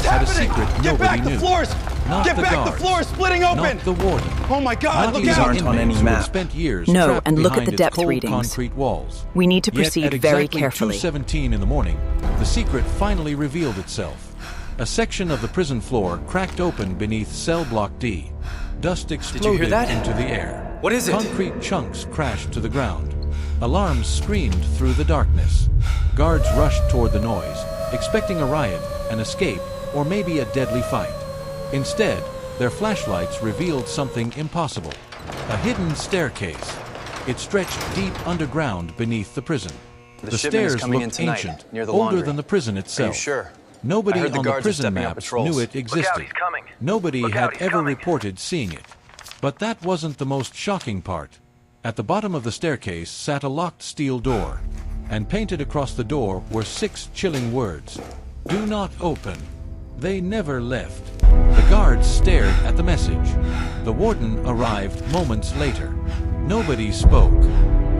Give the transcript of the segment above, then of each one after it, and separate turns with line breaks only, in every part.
had a secret
Get
nobody
back,
knew.
the floors!
Not
Get
the
back,
guards.
the floor is splitting open!
Not the warden.
Oh my God,
Not
look
even
out!
aren't on
inmates
any
who had
map.
spent years
No,
trapped
and look at
behind
the
its
depth
cold
readings.
concrete walls.
We need to
Yet
proceed
at
very
exactly
carefully.
2:17 in the morning, the secret finally revealed itself. A section of the prison floor cracked open beneath cell block D. Dust exploded
that?
into the air.
What is it?
Concrete chunks crashed to the ground. Alarms screamed through the darkness. Guards rushed toward the noise, expecting a riot, an escape, or maybe a deadly fight. Instead, their flashlights revealed something impossible. A hidden staircase. It stretched deep underground beneath the prison.
The shipment is
stairs
coming in
looked
tonight,
ancient,
near the
older
laundry.
than the prison itself.
Are you sure?
Nobody
I heard the
on the
guards are
prison
stepping up
maps
patrols.
knew it existed.
he's coming.
Nobody
Look
had
out, he's
ever
coming.
reported seeing it. But that wasn't the most shocking part. At the bottom of the staircase sat a locked steel door, and painted across the door were 6 chilling words. "Do not open." They never left. The guards stared at the message. The warden arrived moments later. Nobody spoke.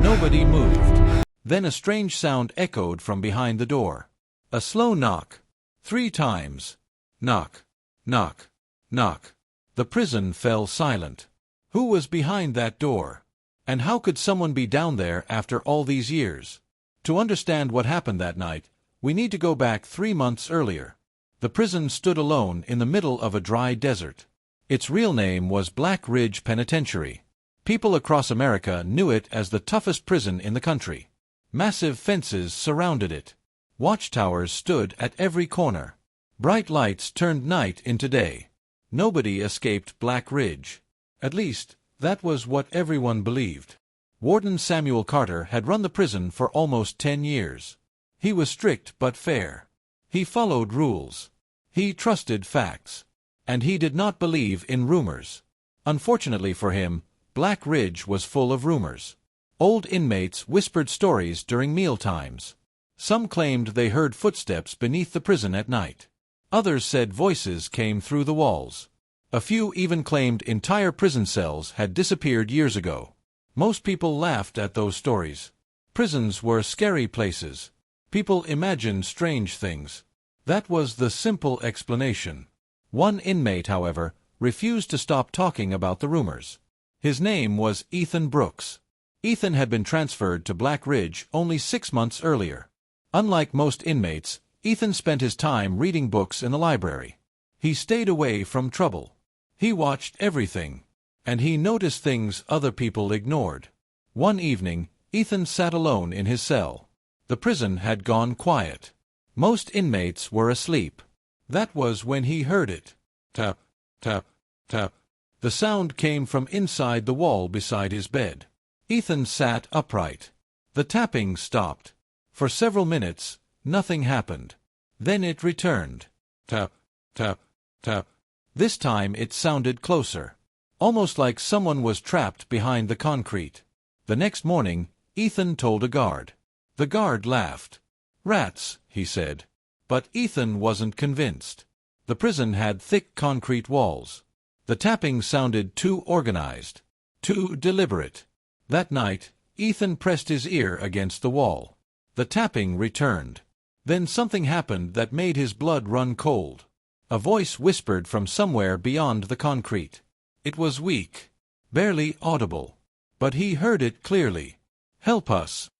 Nobody moved. Then a strange sound echoed from behind the door. A slow knock. 3 times. Knock. Knock. Knock. The prison fell silent. Who was behind that door? And how could someone be down there after all these years? To understand what happened that night, we need to go back 3 months earlier. The prison stood alone in the middle of a dry desert. Its real name was Black Ridge Penitentiary. People across America knew it as the toughest prison in the country. Massive fences surrounded it. Watchtowers stood at every corner. Bright lights turned night into day. Nobody escaped Black Ridge. At least, that was what everyone believed. Warden Samuel Carter had run the prison for almost 10 years. He was strict but fair. He followed rules. He trusted facts. And he did not believe in rumors. Unfortunately for him, Black Ridge was full of rumors. Old inmates whispered stories during meal times. Some claimed they heard footsteps beneath the prison at night. Others said voices came through the walls. A few even claimed entire prison cells had disappeared years ago. Most people laughed at those stories. Prisons were scary places. People imagined strange things. That was the simple explanation. One inmate, however, refused to stop talking about the rumors. His name was Ethan Brooks. Ethan had been transferred to Black Ridge only 6 months earlier. Unlike most inmates, Ethan spent his time reading books in the library. He stayed away from trouble. He watched everything, and he noticed things other people ignored. One evening, Ethan sat alone in his cell. The prison had gone quiet. Most inmates were asleep. That was when he heard it. Tap, tap, tap. The sound came from inside the wall beside his bed. Ethan sat upright. The tapping stopped. For several minutes, nothing happened. Then it returned. Tap, tap, tap. This time it sounded closer. Almost like someone was trapped behind the concrete. The next morning, Ethan told a guard. The guard laughed. "Rats," he said. But Ethan wasn't convinced. The prison had thick concrete walls. The tapping sounded too organized, too deliberate. That night, Ethan pressed his ear against the wall. The tapping returned. Then something happened that made his blood run cold. A voice whispered from somewhere beyond the concrete. It was weak, barely audible. But he heard it clearly. "Help us."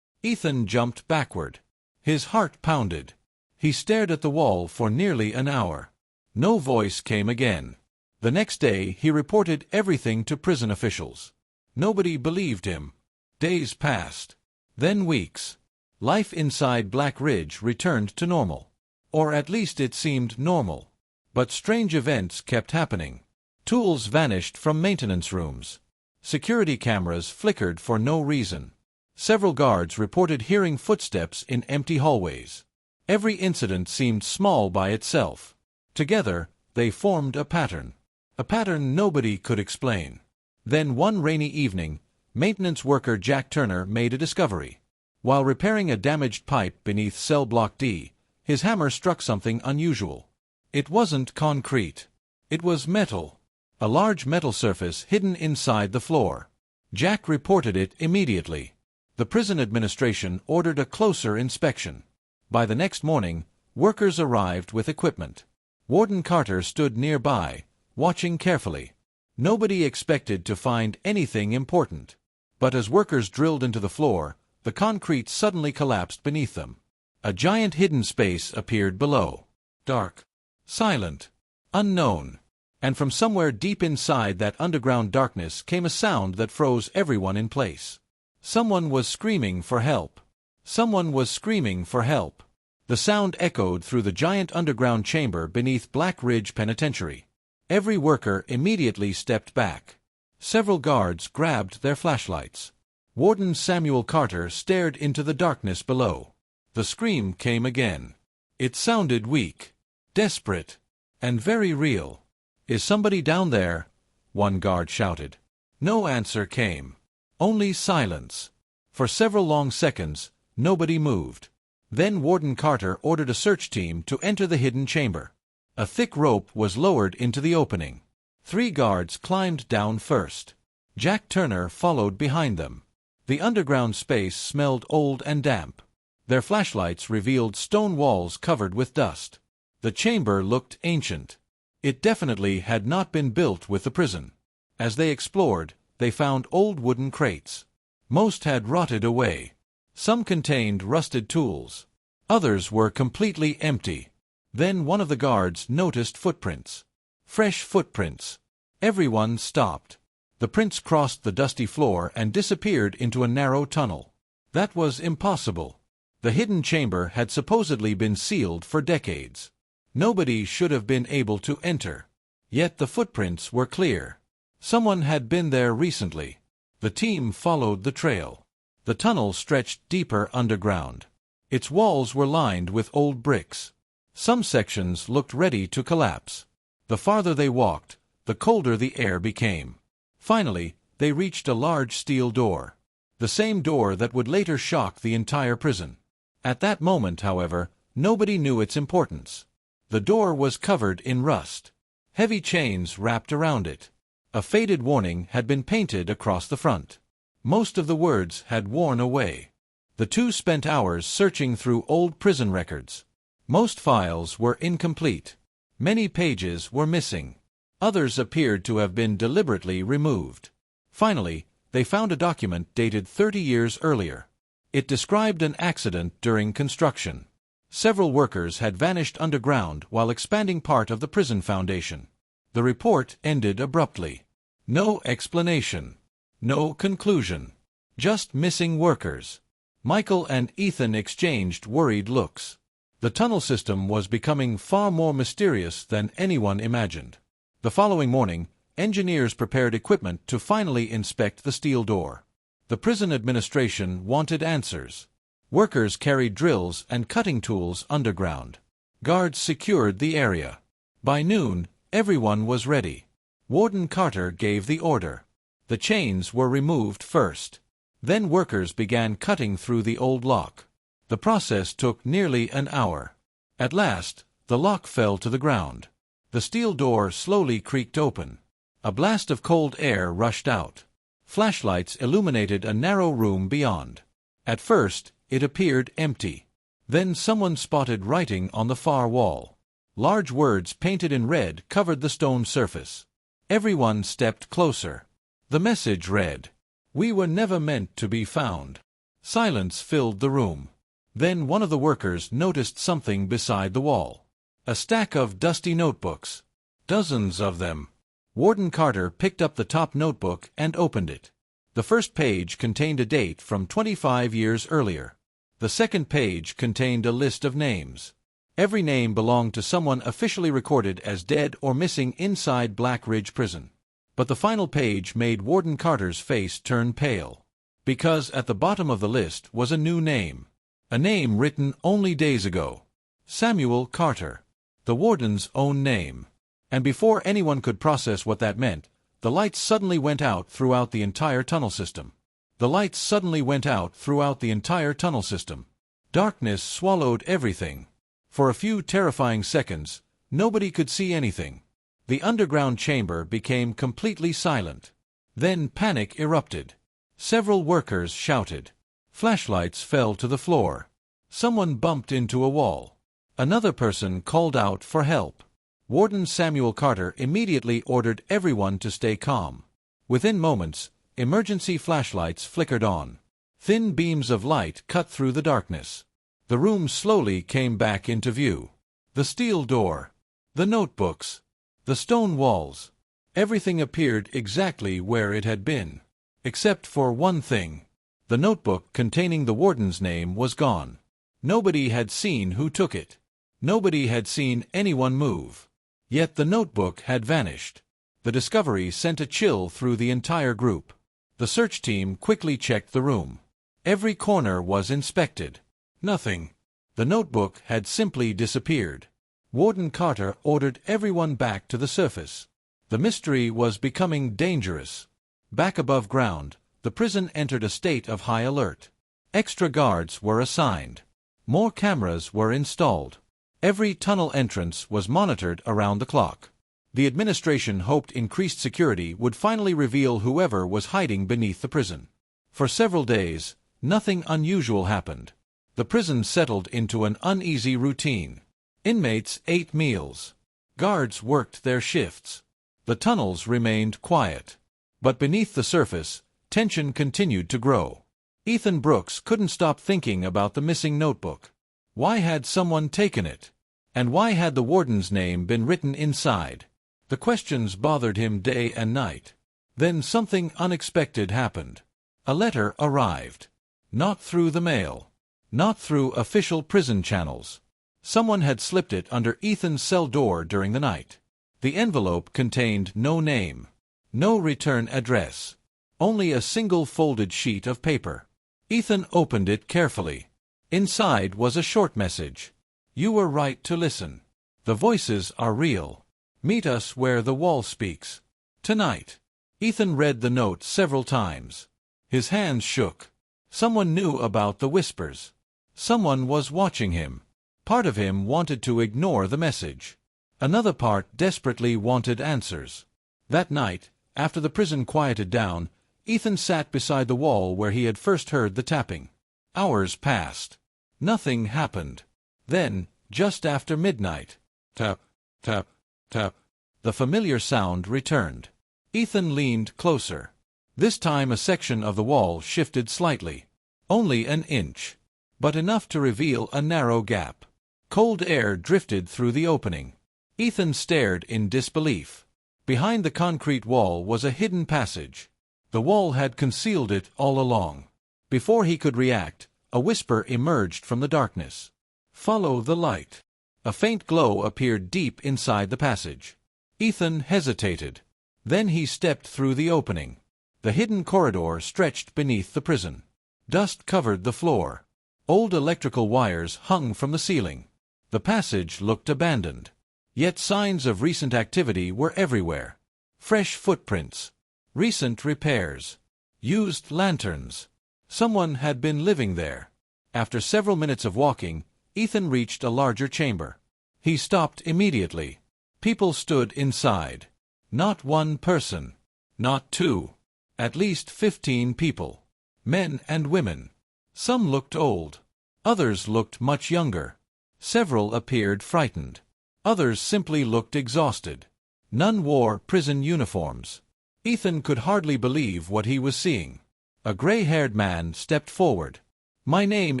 Ethan jumped backward. His heart pounded. He stared at the wall for nearly an hour. No voice came again. The next day he reported everything to prison officials. Nobody believed him. Days passed. Then weeks. Life inside Black Ridge returned to normal. Or at least it seemed normal. But strange events kept happening. Tools vanished from maintenance rooms. Security cameras flickered for no reason. Several guards reported hearing footsteps in empty hallways. Every incident seemed small by itself. Together, they formed a pattern. A pattern nobody could explain. Then one rainy evening, maintenance worker Jack Turner made a discovery. While repairing a damaged pipe beneath cell block D, his hammer struck something unusual. It wasn't concrete. It was metal. A large metal surface hidden inside the floor. Jack reported it immediately. The prison administration ordered a closer inspection. By the next morning, workers arrived with equipment. Warden Carter stood nearby, watching carefully. Nobody expected to find anything important. But as workers drilled into the floor, the concrete suddenly collapsed beneath them. A giant hidden space appeared below. Dark, silent, unknown. And from somewhere deep inside that underground darkness came a sound that froze everyone in place. Someone was screaming for help. Someone was screaming for help. The sound echoed through the giant underground chamber beneath Black Ridge Penitentiary. Every worker immediately stepped back. Several guards grabbed their flashlights. Warden Samuel Carter stared into the darkness below. The scream came again. It sounded weak, desperate, and very real. "Is somebody down there?" one guard shouted. No answer came. Only silence. For several long seconds, nobody moved. Then Warden Carter ordered a search team to enter the hidden chamber. A thick rope was lowered into the opening. 3 guards climbed down first. Jack Turner followed behind them. The underground space smelled old and damp. Their flashlights revealed stone walls covered with dust. The chamber looked ancient. It definitely had not been built with the prison. As they explored, they found old wooden crates. Most had rotted away. Some contained rusted tools. Others were completely empty. Then one of the guards noticed footprints. Fresh footprints. Everyone stopped. The prints crossed the dusty floor and disappeared into a narrow tunnel. That was impossible. The hidden chamber had supposedly been sealed for decades. Nobody should have been able to enter. Yet the footprints were clear. Someone had been there recently. The team followed the trail. The tunnel stretched deeper underground. Its walls were lined with old bricks. Some sections looked ready to collapse. The farther they walked, the colder the air became. Finally, they reached a large steel door. The same door that would later shock the entire prison. At that moment, however, nobody knew its importance. The door was covered in rust. Heavy chains wrapped around it. A faded warning had been painted across the front. Most of the words had worn away. The 2 spent hours searching through old prison records. Most files were incomplete. Many pages were missing. Others appeared to have been deliberately removed. Finally, they found a document dated 30 years earlier. It described an accident during construction. Several workers had vanished underground while expanding part of the prison foundation. The report ended abruptly. No explanation. No conclusion. Just missing workers. Michael and Ethan exchanged worried looks. The tunnel system was becoming far more mysterious than anyone imagined. The following morning, engineers prepared equipment to finally inspect the steel door. The prison administration wanted answers. Workers carried drills and cutting tools underground. Guards secured the area. By noon, everyone was ready. Warden Carter gave the order. The chains were removed first. Then workers began cutting through the old lock. The process took nearly an hour. At last, the lock fell to the ground. The steel door slowly creaked open. A blast of cold air rushed out. Flashlights illuminated a narrow room beyond. At first, it appeared empty. Then someone spotted writing on the far wall. Large words painted in red covered the stone surface. Everyone stepped closer. The message read, "We were never meant to be found." Silence filled the room. Then one of the workers noticed something beside the wall. A stack of dusty notebooks. Dozens of them. Warden Carter picked up the top notebook and opened it. The first page contained a date from 25 years earlier. The second page contained a list of names. Every name belonged to someone officially recorded as dead or missing inside Black Ridge Prison. But the final page made Warden Carter's face turn pale. Because at the bottom of the list was a new name. A name written only days ago. Samuel Carter. The warden's own name. And before anyone could process what that meant, the lights suddenly went out throughout the entire tunnel system. The lights suddenly went out throughout the entire tunnel system. Darkness swallowed everything. For a few terrifying seconds, nobody could see anything. The underground chamber became completely silent. Then panic erupted. Several workers shouted. Flashlights fell to the floor. Someone bumped into a wall. Another person called out for help. Warden Samuel Carter immediately ordered everyone to stay calm. Within moments, emergency flashlights flickered on. Thin beams of light cut through the darkness. The room slowly came back into view. The steel door, the notebooks, the stone walls. Everything appeared exactly where it had been. Except for one thing. The notebook containing the warden's name was gone. Nobody had seen who took it. Nobody had seen anyone move. Yet the notebook had vanished. The discovery sent a chill through the entire group. The search team quickly checked the room. Every corner was inspected. Nothing. The notebook had simply disappeared. Warden Carter ordered everyone back to the surface. The mystery was becoming dangerous. Back above ground, the prison entered a state of high alert. Extra guards were assigned. More cameras were installed. Every tunnel entrance was monitored around the clock. The administration hoped increased security would finally reveal whoever was hiding beneath the prison. For several days, nothing unusual happened. The prison settled into an uneasy routine. Inmates ate meals. Guards worked their shifts. The tunnels remained quiet. But beneath the surface, tension continued to grow. Ethan Brooks couldn't stop thinking about the missing notebook. Why had someone taken it? And why had the warden's name been written inside? The questions bothered him day and night. Then something unexpected happened. A letter arrived. Not through the mail. Not through official prison channels. Someone had slipped it under Ethan's cell door during the night. The envelope contained no name. No return address. Only a single folded sheet of paper. Ethan opened it carefully. Inside was a short message. You were right to listen. The voices are real. Meet us where the wall speaks. Tonight. Ethan read the note several times. His hands shook. Someone knew about the whispers. Someone was watching him. Part of him wanted to ignore the message. Another part desperately wanted answers. That night, after the prison quieted down, Ethan sat beside the wall where he had first heard the tapping. Hours passed. Nothing happened. Then, just after midnight, tap, tap, tap, the familiar sound returned. Ethan leaned closer. This time a section of the wall shifted slightly. Only an inch. But enough to reveal a narrow gap. Cold air drifted through the opening. Ethan stared in disbelief. Behind the concrete wall was a hidden passage. The wall had concealed it all along. Before he could react, a whisper emerged from the darkness. Follow the light. A faint glow appeared deep inside the passage. Ethan hesitated. Then he stepped through the opening. The hidden corridor stretched beneath the prison. Dust covered the floor. Old electrical wires hung from the ceiling. The passage looked abandoned. Yet signs of recent activity were everywhere. Fresh footprints. Recent repairs. Used lanterns. Someone had been living there. After several minutes of walking, Ethan reached a larger chamber. He stopped immediately. People stood inside. Not one person. Not two. At least 15 people. Men and women. Some looked old. Others looked much younger. Several appeared frightened. Others simply looked exhausted. None wore prison uniforms. Ethan could hardly believe what he was seeing. A gray-haired man stepped forward. "My name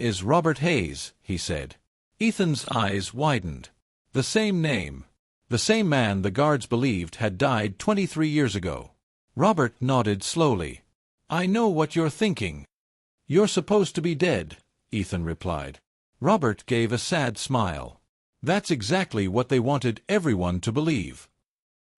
is Robert Hayes," he said. Ethan's eyes widened. The same name. The same man the guards believed had died 23 years ago. Robert nodded slowly. "I know what you're thinking." "You're supposed to be dead," Ethan replied. Robert gave a sad smile. That's exactly what they wanted everyone to believe.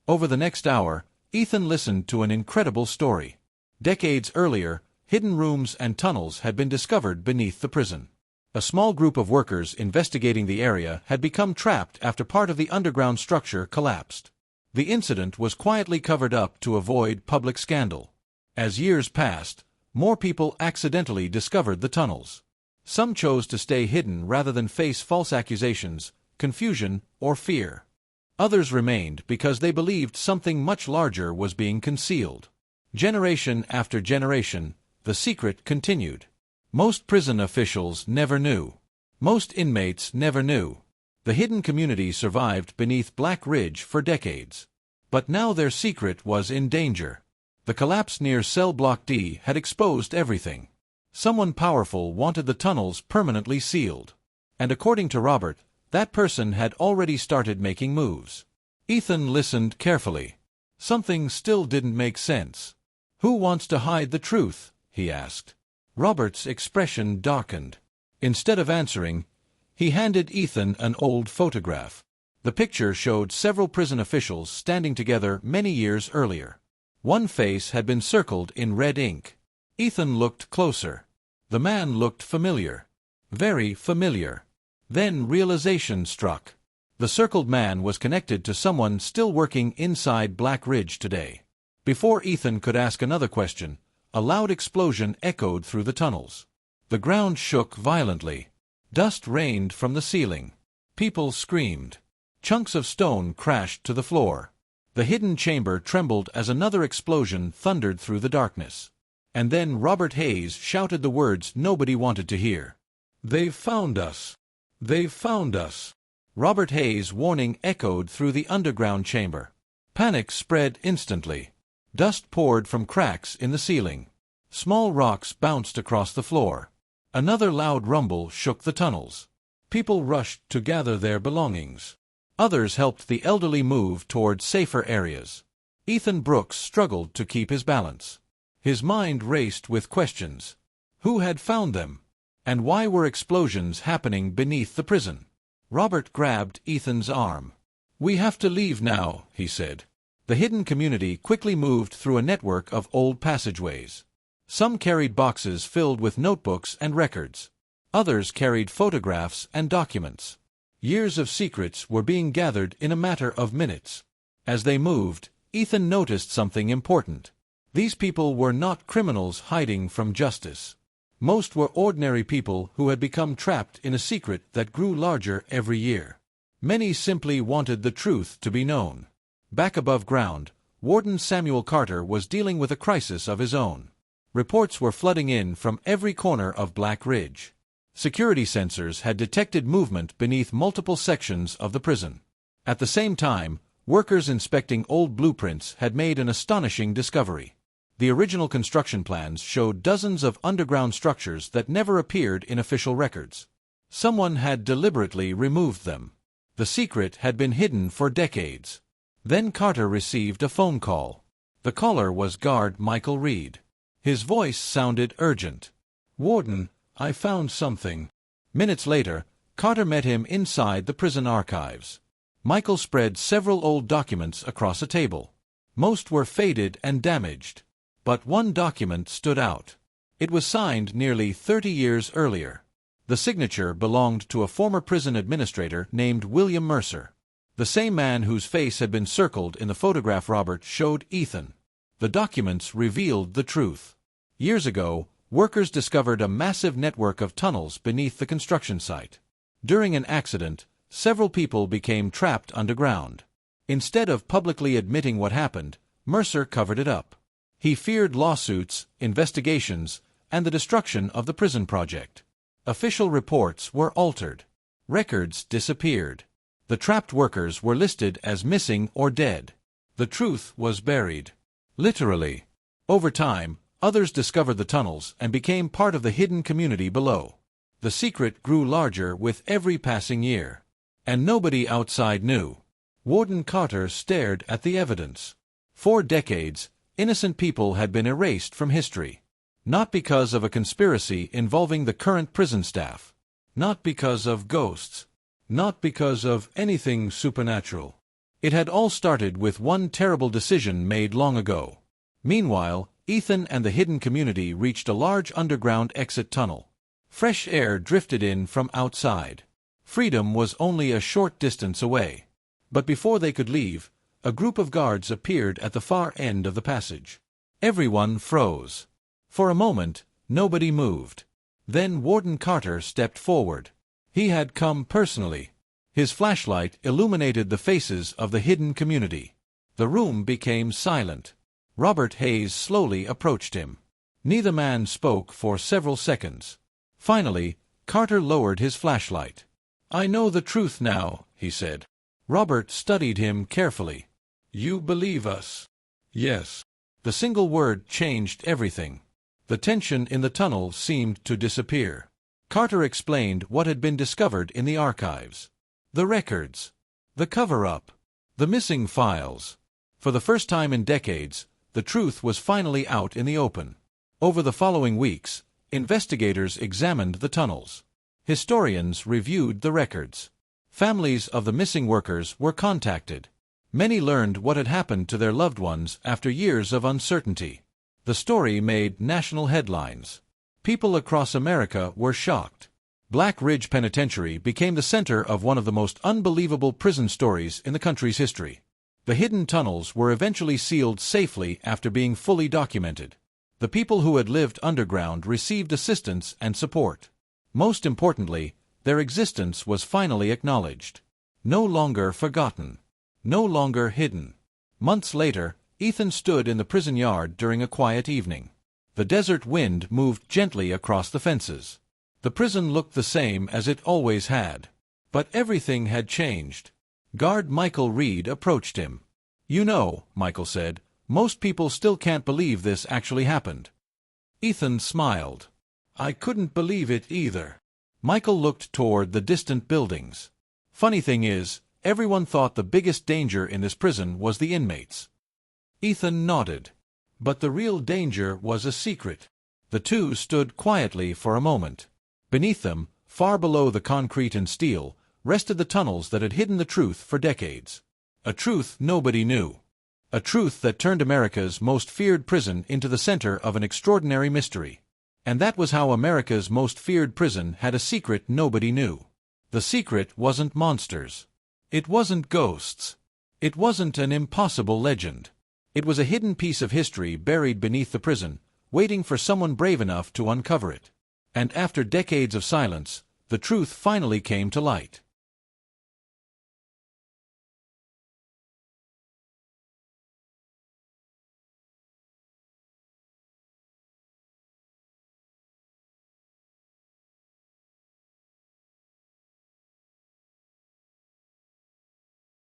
Over the next hour, Ethan listened to an incredible story. Decades earlier, hidden rooms and tunnels had been discovered beneath the prison. A small group of workers investigating the area had become trapped after part of the underground structure collapsed. The incident was quietly covered up to avoid public scandal. As years passed, more people accidentally discovered the tunnels. Some chose to stay hidden rather than face false accusations, confusion, or fear. Others remained because they believed something much larger was being concealed. Generation after generation, the secret continued. Most prison officials never knew. Most inmates never knew. The hidden community survived beneath Black Ridge for decades. But now their secret was in danger. The collapse near Cell Block D had exposed everything. Someone powerful wanted the tunnels permanently sealed. And according to Robert, that person had already started making moves. Ethan listened carefully. Something still didn't make sense. "Who wants to hide the truth?" he asked. Robert's expression darkened. Instead of answering, he handed Ethan an old photograph. The picture showed several prison officials standing together many years earlier. One face had been circled in red ink. Ethan looked closer. The man looked familiar. Very familiar. Then realization struck. The circled man was connected to someone still working inside Black Ridge today. Before Ethan could ask another question, a loud explosion echoed through the tunnels. The ground shook violently. Dust rained from the ceiling. People screamed. Chunks of stone crashed to the floor. The hidden chamber trembled as another explosion thundered through the darkness. And then Robert Hayes shouted the words nobody wanted to hear. "They've found us! They've found us!" Robert Hayes' warning echoed through the underground chamber. Panic spread instantly. Dust poured from cracks in the ceiling. Small rocks bounced across the floor. Another loud rumble shook the tunnels. People rushed to gather their belongings. Others helped the elderly move toward safer areas. Ethan Brooks struggled to keep his balance. His mind raced with questions. Who had found them? And why were explosions happening beneath the prison? Robert grabbed Ethan's arm. "We have to leave now," he said. The hidden community quickly moved through a network of old passageways. Some carried boxes filled with notebooks and records. Others carried photographs and documents. Years of secrets were being gathered in a matter of minutes. As they moved, Ethan noticed something important. These people were not criminals hiding from justice. Most were ordinary people who had become trapped in a secret that grew larger every year. Many simply wanted the truth to be known. Back above ground, Warden Samuel Carter was dealing with a crisis of his own. Reports were flooding in from every corner of Black Ridge. Security sensors had detected movement beneath multiple sections of the prison. At the same time, workers inspecting old blueprints had made an astonishing discovery. The original construction plans showed dozens of underground structures that never appeared in official records. Someone had deliberately removed them. The secret had been hidden for decades. Then Carter received a phone call. The caller was guard Michael Reed. His voice sounded urgent. "Warden, I found something." Minutes later, Carter met him inside the prison archives. Michael spread several old documents across a table. Most were faded and damaged. But one document stood out. It was signed nearly 30 years earlier. The signature belonged to a former prison administrator named William Mercer. The same man whose face had been circled in the photograph Robert showed Ethan. The documents revealed the truth. Years ago, workers discovered a massive network of tunnels beneath the construction site. During an accident, several people became trapped underground. Instead of publicly admitting what happened, Mercer covered it up. He feared lawsuits, investigations, and the destruction of the prison project. Official reports were altered. Records disappeared. The trapped workers were listed as missing or dead. The truth was buried. Literally. Over time, others discovered the tunnels and became part of the hidden community below. The secret grew larger with every passing year. And nobody outside knew. Warden Carter stared at the evidence. For decades, innocent people had been erased from history. Not because of a conspiracy involving the current prison staff. Not because of ghosts. Not because of anything supernatural. It had all started with one terrible decision made long ago. Meanwhile, Ethan and the hidden community reached a large underground exit tunnel. Fresh air drifted in from outside. Freedom was only a short distance away. But before they could leave, a group of guards appeared at the far end of the passage. Everyone froze. For a moment, nobody moved. Then Warden Carter stepped forward. He had come personally. His flashlight illuminated the faces of the hidden community. The room became silent. Robert Hayes slowly approached him. Neither man spoke for several seconds. Finally, Carter lowered his flashlight. "I know the truth now," he said. Robert studied him carefully. "You believe us?" "Yes." The single word changed everything. The tension in the tunnel seemed to disappear. Carter explained what had been discovered in the archives. The records. The cover-up. The missing files. For the first time in decades, the truth was finally out in the open. Over the following weeks, investigators examined the tunnels. Historians reviewed the records. Families of the missing workers were contacted. Many learned what had happened to their loved ones after years of uncertainty. The story made national headlines. People across America were shocked. Black Ridge Penitentiary became the center of one of the most unbelievable prison stories in the country's history. The hidden tunnels were eventually sealed safely after being fully documented. The people who had lived underground received assistance and support. Most importantly, their existence was finally acknowledged. No longer forgotten. No longer hidden. Months later, Ethan stood in the prison yard during a quiet evening. The desert wind moved gently across the fences. The prison looked the same as it always had. But everything had changed. Guard Michael Reed approached him. "You know," Michael said, "most people still can't believe this actually happened." Ethan smiled. "I couldn't believe it either." Michael looked toward the distant buildings. "Funny thing is, everyone thought the biggest danger in this prison was the inmates." Ethan nodded. But the real danger was a secret. The two stood quietly for a moment. Beneath them, far below the concrete and steel, rested the tunnels that had hidden the truth for decades. A truth nobody knew. A truth that turned America's most feared prison into the center of an extraordinary mystery. And that was how America's most feared prison had a secret nobody knew. The secret wasn't monsters. It wasn't ghosts. It wasn't an impossible legend. It was a hidden piece of history buried beneath the prison, waiting for someone brave enough to uncover it. And after decades of silence, the truth finally came to light.